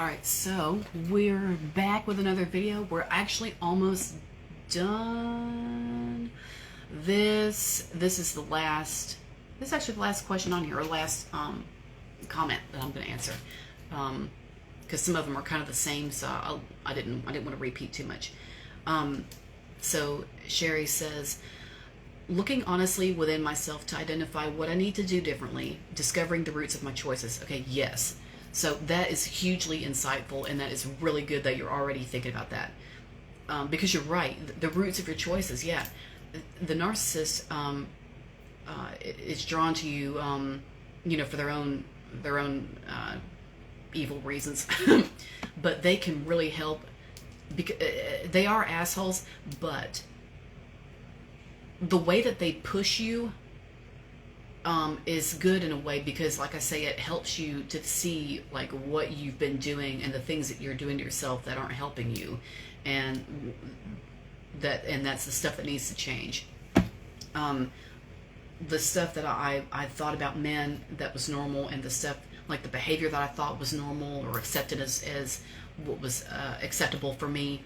Alright, so we're back with another video. We're actually almost done. This is the last, this is actually the last question on here, or last comment that I'm going to answer. Because some of them are kind of the same, so I didn't want to repeat too much. So Sherry says, looking honestly within myself to identify what I need to do differently, discovering the roots of my choices. Okay, yes. So that is hugely insightful, and that is really good that you're already thinking about that. Because you're right, the roots of your choices, yeah. The narcissist is drawn to you, for their own evil reasons. But they can really help, because they are assholes, but the way that they push you is good in a way, because like I say, it helps you to see like what you've been doing and the things that you're doing to yourself that aren't helping you, and that's the stuff that needs to change. The stuff that I thought about men that was normal, and the stuff like the behavior that I thought was normal or accepted as what was acceptable for me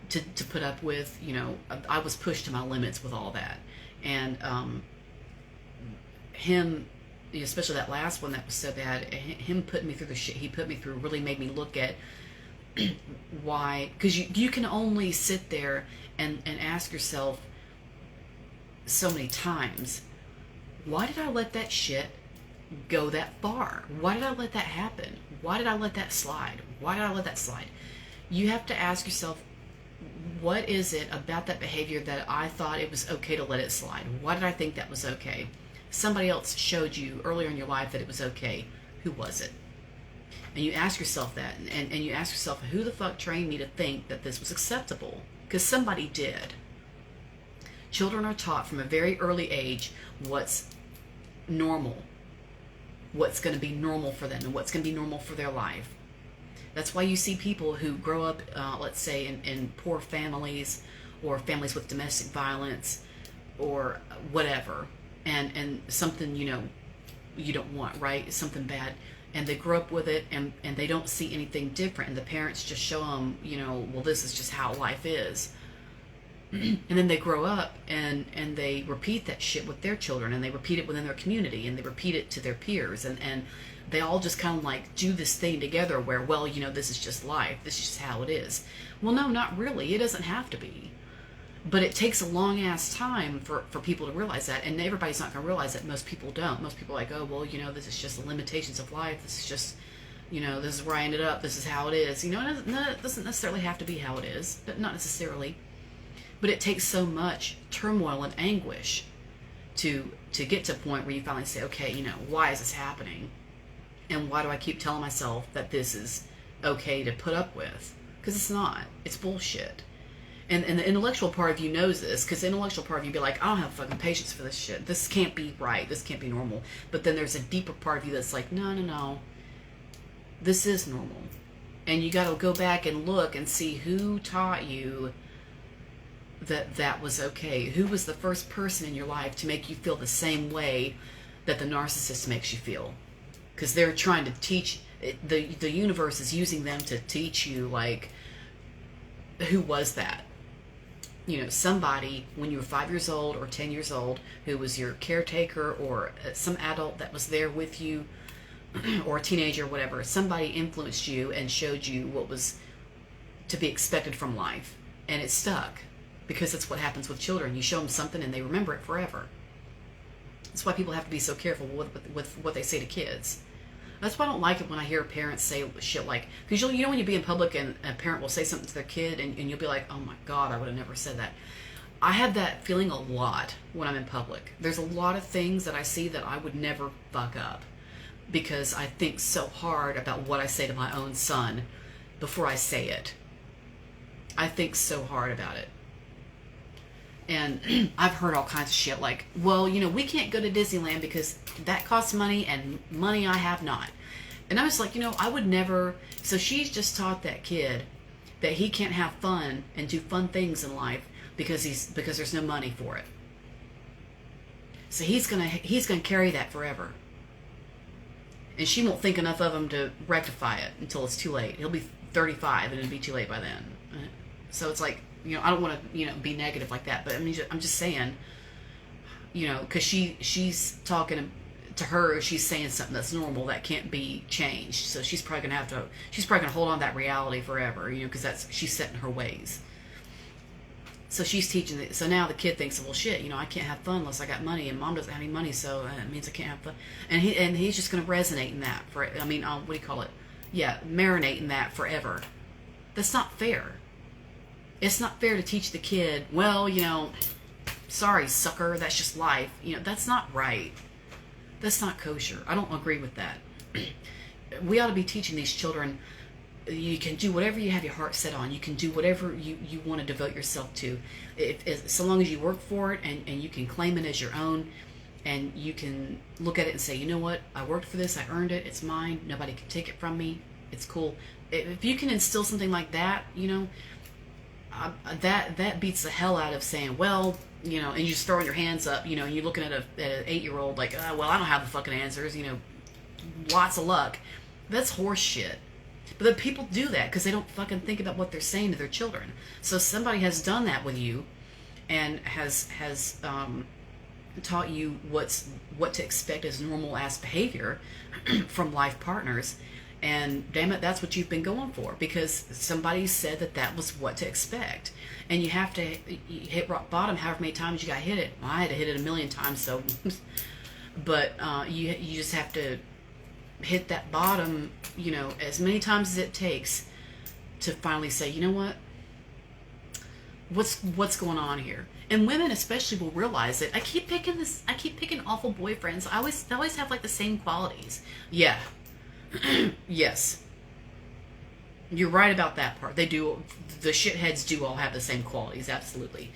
to put up with, I was pushed to my limits with all that. And him, especially that last one that was so bad, him putting me through the shit he put me through really made me look at why, because you can only sit there and ask yourself so many times, why did I let that shit go that far? Why did I let that happen? Why did I let that slide? Why did I let that slide? You have to ask yourself, what is it about that behavior that I thought it was okay to let it slide? Why did I think that was okay? Somebody else showed you earlier in your life that it was okay. Who was it? And you ask yourself that, and you ask yourself, who the fuck trained me to think that this was acceptable? Because somebody did. Children are taught from a very early age what's normal, what's going to be normal for them, and what's going to be normal for their life. That's why you see people who grow up, let's say, in poor families, or families with domestic violence, or whatever, and something, you don't want, right? Something bad. And they grow up with it, and they don't see anything different. And the parents just show them, well, this is just how life is. And then they grow up, and they repeat that shit with their children, and they repeat it within their community, and they repeat it to their peers, and they all just kind of like do this thing together where, well, this is just life. This is just how it is. Well, no, not really. It doesn't have to be. But it takes a long ass time for people to realize that, and everybody's not going to realize that. Most people don't. Most people are like, oh, well, this is just the limitations of life. This is just, this is where I ended up. This is how it is. It doesn't necessarily have to be how it is, but not necessarily. But it takes so much turmoil and anguish to get to a point where you finally say, okay, why is this happening? And why do I keep telling myself that this is okay to put up with? Because it's not. It's bullshit. And the intellectual part of you knows this, because the intellectual part of you be like, I don't have fucking patience for this shit. This can't be right. This can't be normal. But then there's a deeper part of you that's like, no. This is normal. And you got to go back and look and see who taught you that was okay. Who was the first person in your life to make you feel the same way that the narcissist makes you feel? Because they're trying to teach, the universe is using them to teach you, like, who was that? Somebody when you were 5 years old or 10 years old who was your caretaker, or some adult that was there with you, or a teenager or whatever. Somebody influenced you and showed you what was to be expected from life, and it stuck, because that's what happens with children. You show them something and they remember it forever. That's why people have to be so careful with what they say to kids. That's why I don't like it when I hear parents say shit like, because when you be in public and a parent will say something to their kid, and you'll be like, oh my God, I would have never said that. I have that feeling a lot when I'm in public. There's a lot of things that I see that I would never fuck up, because I think so hard about what I say to my own son before I say it. I think so hard about it. And I've heard all kinds of shit like, well, we can't go to Disneyland because that costs money, and money I have not. And I was like, I would never. So she's just taught that kid that he can't have fun and do fun things in life because there's no money for it. So he's gonna carry that forever. and she won't think enough of him to rectify it until it's too late. He'll be 35 and it'll be too late by then. So it's like, I don't want to, be negative like that, but I mean, I'm just saying, because she's talking to her, she's saying something that's normal that can't be changed. So she's probably gonna hold on to that reality forever, because she's set in her ways. So she's teaching it. So now the kid thinks, well, shit, I can't have fun unless I got money, and mom doesn't have any money, so it means I can't have fun. And he's just gonna resonate in that what do you call it? Yeah, marinate in that forever. That's not fair. It's not fair to teach the kid, well, sorry, sucker, that's just life. That's not right. That's not kosher. I don't agree with that. We ought to be teaching these children, you can do whatever you have your heart set on. You can do whatever you want to devote yourself to. So long as you work for it and you can claim it as your own, and you can look at it and say, you know what, I worked for this, I earned it, it's mine, nobody can take it from me, it's cool. If you can instill something like that, that beats the hell out of saying, well, and you just throwing your hands up, and you're looking at an 8-year-old like, well, I don't have the fucking answers, lots of luck. That's horse shit. But the people do that because they don't fucking think about what they're saying to their children. So somebody has done that with you and has taught you what to expect as normal ass behavior from life partners. And damn it, that's what you've been going for, because somebody said that was what to expect. And you have to hit rock bottom however many times you got hit it. Well, I had to hit it 1,000,000 times, so. But you just have to hit that bottom, as many times as it takes to finally say, you know what? What's going on here? And women especially will realize it. I keep picking awful boyfriends. I always have like the same qualities. Yeah. Yes. You're right about that part. They do. The shitheads do all have the same qualities, absolutely.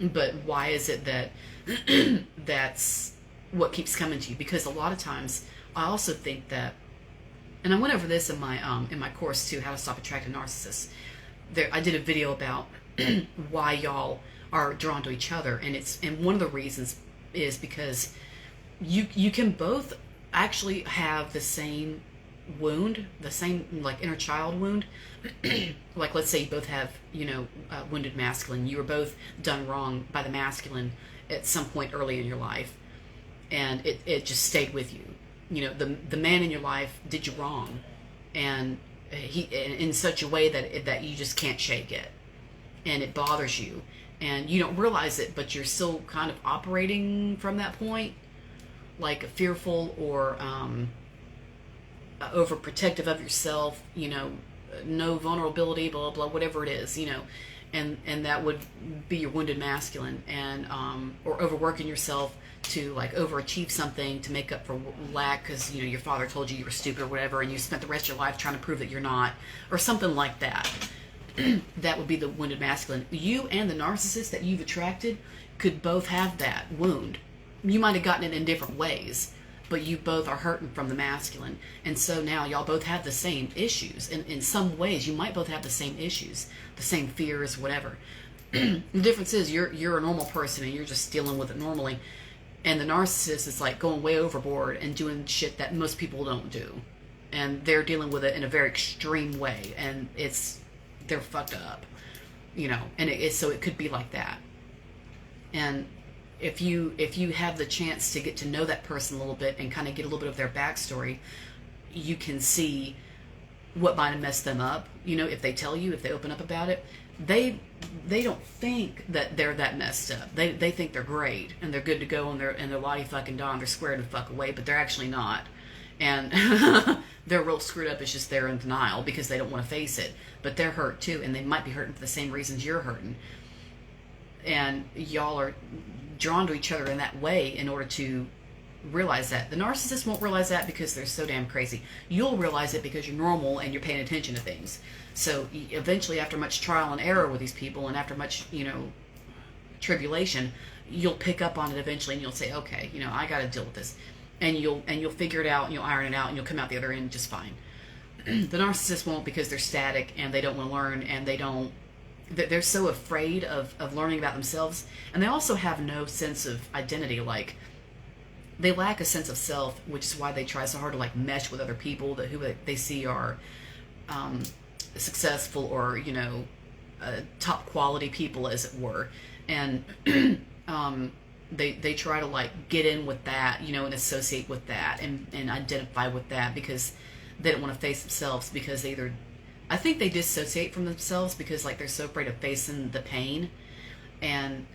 But why is it that that's what keeps coming to you? Because a lot of times, I also think that, and I went over this in my course too, How to Stop Attracting Narcissists. I did a video about why y'all are drawn to each other, and one of the reasons is because you can both actually have the same wound, the same like inner child wound. Like let's say you both have wounded masculine. You were both done wrong by the masculine at some point early in your life, and it just stayed with you. The man in your life did you wrong, and he in such a way that you just can't shake it, and it bothers you, and you don't realize it, but you're still kind of operating from that point, like fearful or overprotective of yourself, no vulnerability, blah blah, whatever it is, and that would be your wounded masculine, and or overworking yourself to like overachieve something to make up for lack because your father told you were stupid or whatever, and you spent the rest of your life trying to prove that you're not, or something like that. That would be the wounded masculine. You and the narcissist that you've attracted could both have that wound. You might have gotten it in different ways, but you both are hurting from the masculine, and so now y'all both have the same issues. In some ways, you might both have the same issues, the same fears, whatever. The difference is you're a normal person and you're just dealing with it normally. And the narcissist is like going way overboard and doing shit that most people don't do. And they're dealing with it in a very extreme way. And they're fucked up, and so it could be like that. And if you have the chance to get to know that person a little bit and kind of get a little bit of their backstory, you can see what might have messed them up. If they tell you, if they open up about it, they don't think that they're that messed up. They think they're great and they're good to go and they're lottie fucking don, they're squared the fuck away, but they're actually not. And they're real screwed up. It's just they're in denial because they don't want to face it, but they're hurt too, and they might be hurting for the same reasons you're hurting. And y'all are drawn to each other in that way in order to realize that. The narcissist won't realize that because they're so damn crazy. You'll realize it because you're normal and you're paying attention to things. So eventually, after much trial and error with these people, and after much, tribulation, you'll pick up on it eventually, and you'll say, okay, I got to deal with this, and you'll figure it out, and you'll iron it out, and you'll come out the other end just fine. The narcissist won't, because they're static and they don't want to learn, and they're so afraid of learning about themselves, and they also have no sense of identity. Like they lack a sense of self, which is why they try so hard to like mesh with other people who they see are successful, or top quality people, as it were, and they try to like get in with that, and associate with that, and identify with that, because they don't want to face themselves, because I think they dissociate from themselves because like they're so afraid of facing the pain, and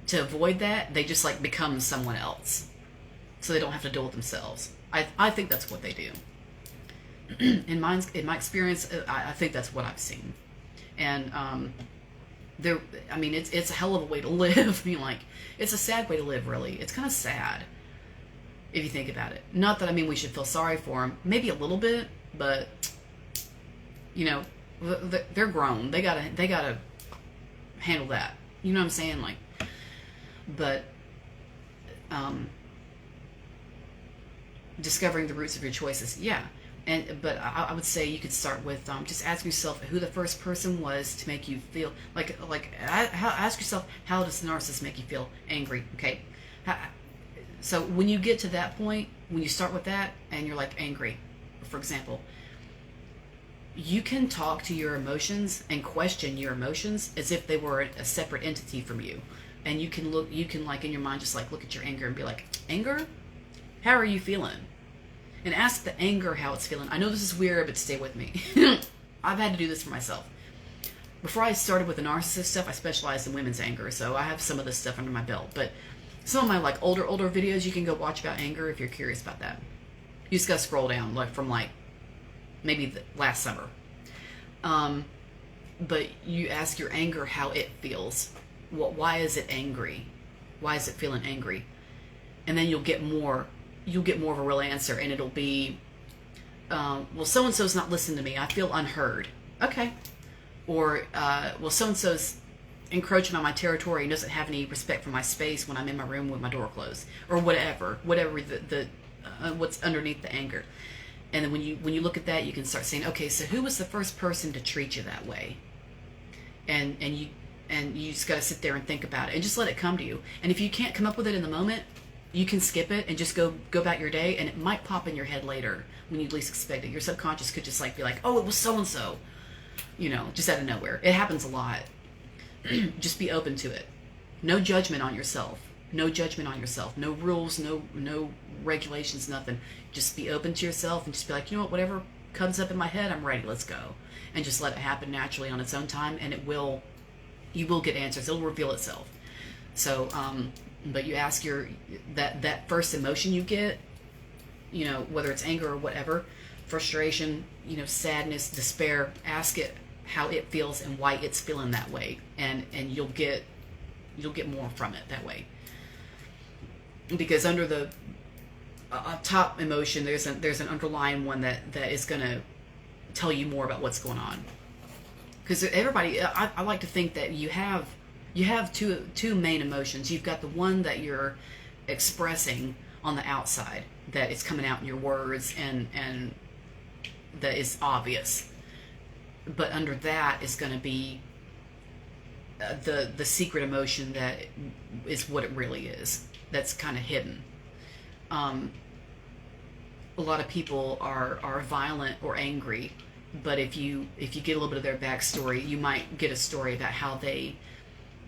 to avoid that they just like become someone else so they don't have to deal with themselves. I think that's what they do. in my experience, I think that's what I've seen. And it's a hell of a way to live. Like, it's a sad way to live, really. It's kind of sad if you think about it. Not that we should feel sorry for them, maybe a little bit, but they're grown. They gotta handle that. You know what I'm saying? Like, but discovering the roots of your choices, yeah. But I would say you could start with just ask yourself who the first person was to make you feel ask yourself, how does the narcissist make you feel? Angry. Okay. So when you get to that point, when you start with that and you're like angry, for example, you can talk to your emotions and question your emotions as if they were a separate entity from you. And you can like in your mind just like look at your anger and be like, anger? How are you feeling? And ask the anger how it's feeling. I know this is weird, but stay with me. I've had to do this for myself. Before I started with the narcissist stuff, I specialized in women's anger, so I have some of this stuff under my belt. But some of my like older videos you can go watch about anger if you're curious about that. You just gotta scroll down from maybe last summer. But you ask your anger how it feels. Why is it angry? Why is it feeling angry? And then you'll get more of a real answer, and it'll be, well, so-and-so's not listening to me. I feel unheard. Okay. Or, well, so-and-so's encroaching on my territory and doesn't have any respect for my space when I'm in my room with my door closed. Or whatever the what's underneath the anger. And then when you look at that, you can start saying, okay, so who was the first person to treat you that way? And you just got to sit there and think about it and just let it come to you. And if you can't come up with it in the moment, you can skip it and just go about your day, and it might pop in your head later when you least expect it. Your subconscious could just be like, oh, it was so-and-so, just out of nowhere. It happens a lot. Just be open to it. No judgment on yourself. No judgment on yourself. No rules, no regulations, nothing. Just be open to yourself and just be like, whatever comes up in my head, I'm ready, let's go. And just let it happen naturally on its own time, and you will get answers. It'll reveal itself. So, but you ask that first emotion you get, whether it's anger or whatever, frustration, sadness, despair, ask it how it feels and why it's feeling that way, and you'll get more from it that way. Because under the top emotion, there's an underlying one that is going to tell you more about what's going on. Because everybody, I like to think that you have two main emotions. You've got the one that you're expressing on the outside, that is coming out in your words and that is obvious. But under that is going to be the secret emotion that is what it really is. That's kind of hidden. A lot of people are violent or angry, but if you get a little bit of their backstory, you might get a story about how they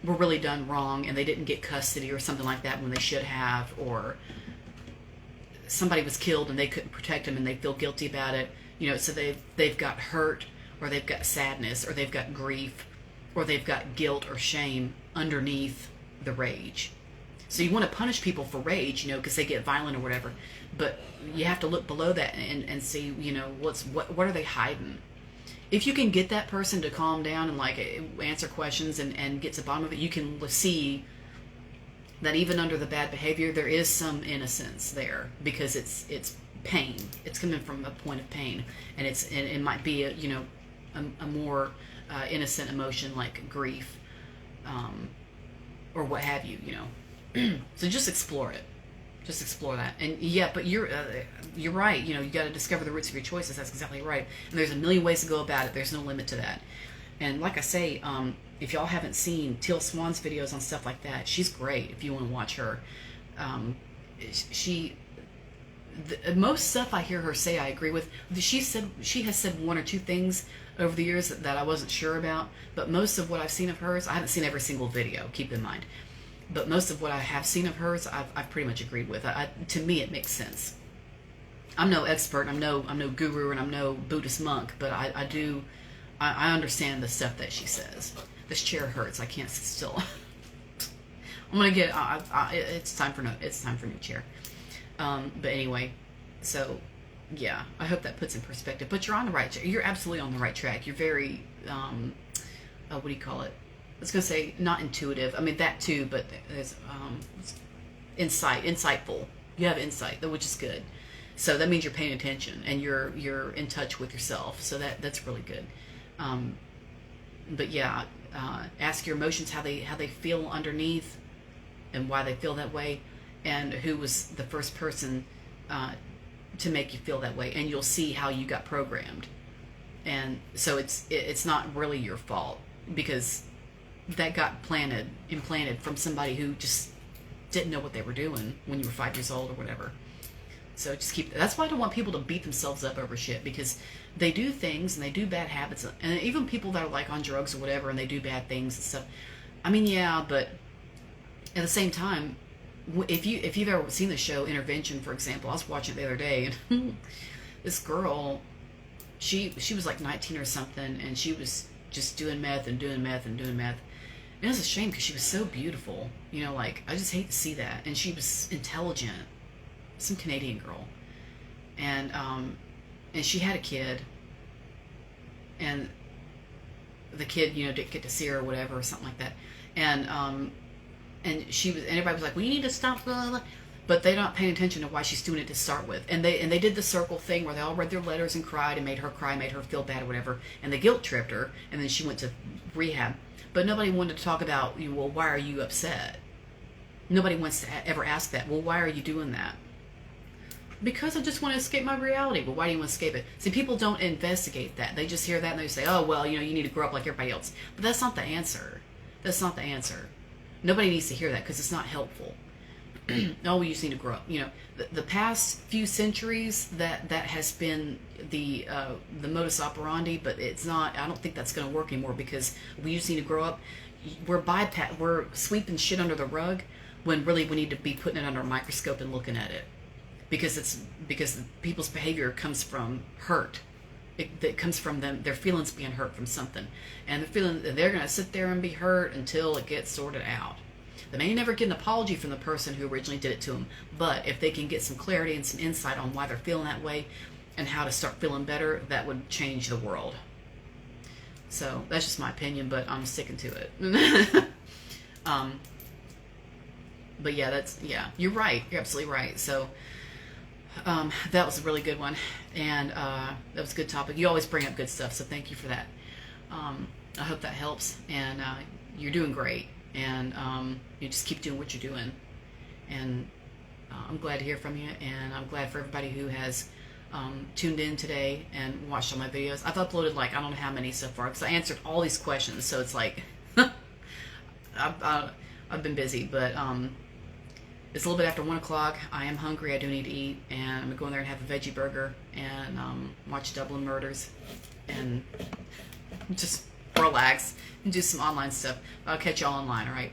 were really done wrong and they didn't get custody or something like that when they should have, or somebody was killed and they couldn't protect them and they feel guilty about it. So they've got hurt, or they've got sadness, or they've got grief, or they've got guilt or shame underneath the rage. So you want to punish people for rage, because they get violent or whatever, but you have to look below that and see, what are they hiding? If you can get that person to calm down and answer questions and get to the bottom of it, you can see that even under the bad behavior, there is some innocence there, because it's pain. It's coming from a point of pain, and it might be a more innocent emotion like grief, or what have you. So just explore it. Just explore that. And yeah, but you're right. You got to discover the roots of your choices. That's exactly right. And there's a million ways to go about it. There's no limit to that. And like I say, if y'all haven't seen Teal Swan's videos on stuff like that, she's great if you want to watch her. she most stuff I hear her say I agree with. She has said one or two things over the years that I wasn't sure about, but most of what I've seen of hers, I haven't seen every single video, keep in mind, but most of what I have seen of hers, I've pretty much agreed with. To me, it makes sense. I'm no expert, I'm no guru, and I'm no Buddhist monk, but I understand the stuff that she says. This chair hurts. I can't sit still. I'm gonna get. It's time for new chair. But anyway, so yeah, I hope that puts in perspective. But you're on the right. You're absolutely on the right track. You're very. What do you call it? I was gonna say not intuitive. I mean that too, but there's insightful. You have insight, which is good. So that means you're paying attention and you're in touch with yourself. So that's really good. But yeah, ask your emotions how they feel underneath and why they feel that way, and who was the first person to make you feel that way, and you'll see how you got programmed. And so it's not really your fault, because that got implanted from somebody who just didn't know what they were doing when you were 5 years old or whatever. So just that's why I don't want people to beat themselves up over shit, because they do things and they do bad habits, and even people that are like on drugs or whatever and they do bad things and stuff. I mean, yeah, but at the same time, if you've ever seen the show Intervention, for example, I was watching it the other day, and this girl, she was like 19 or something, and she was just doing meth and doing meth and doing meth. And it was a shame because she was so beautiful, like I just hate to see that. And she was intelligent, some Canadian girl, and she had a kid, and the kid, didn't get to see her or whatever, or something like that, and everybody was like, well, you need to stop, blah, blah, blah. But they're not paying attention to why she's doing it to start with. And they did the circle thing where they all read their letters and cried and made her cry, made her feel bad or whatever, and they guilt tripped her, and then she went to rehab. But nobody wanted to talk about, well, why are you upset? Nobody wants to ever ask that. Well, why are you doing that? Because I just want to escape my reality. Well, why do you want to escape it? See, people don't investigate that. They just hear that and they say, oh, well, you need to grow up like everybody else. But that's not the answer. That's not the answer. Nobody needs to hear that because it's not helpful. Oh, we just need to grow up. The past few centuries, that has been the modus operandi, but it's not. I don't think that's going to work anymore, because we just need to grow up. We're sweeping shit under the rug when really we need to be putting it under a microscope and looking at it, because people's behavior comes from hurt. It comes from their feelings being hurt from something, and they're going to sit there and be hurt until it gets sorted out. They may never get an apology from the person who originally did it to them, but if they can get some clarity and some insight on why they're feeling that way and how to start feeling better, that would change the world. So that's just my opinion, but I'm sticking to it. But yeah, you're right. You're absolutely right. So that was a really good one, and that was a good topic. You always bring up good stuff, so thank you for that. I hope that helps, and you're doing great, and you just keep doing what you're doing, and I'm glad to hear from you, and I'm glad for everybody who has tuned in today and watched all my videos. I've uploaded I don't know how many so far, because I answered all these questions, so it's like I've been busy, but it's a little bit after 1 o'clock. I am hungry. I do need to eat, and I'm going to go in there and have a veggie burger and watch Dublin Murders and just relax and do some online stuff. I'll catch y'all online, all right?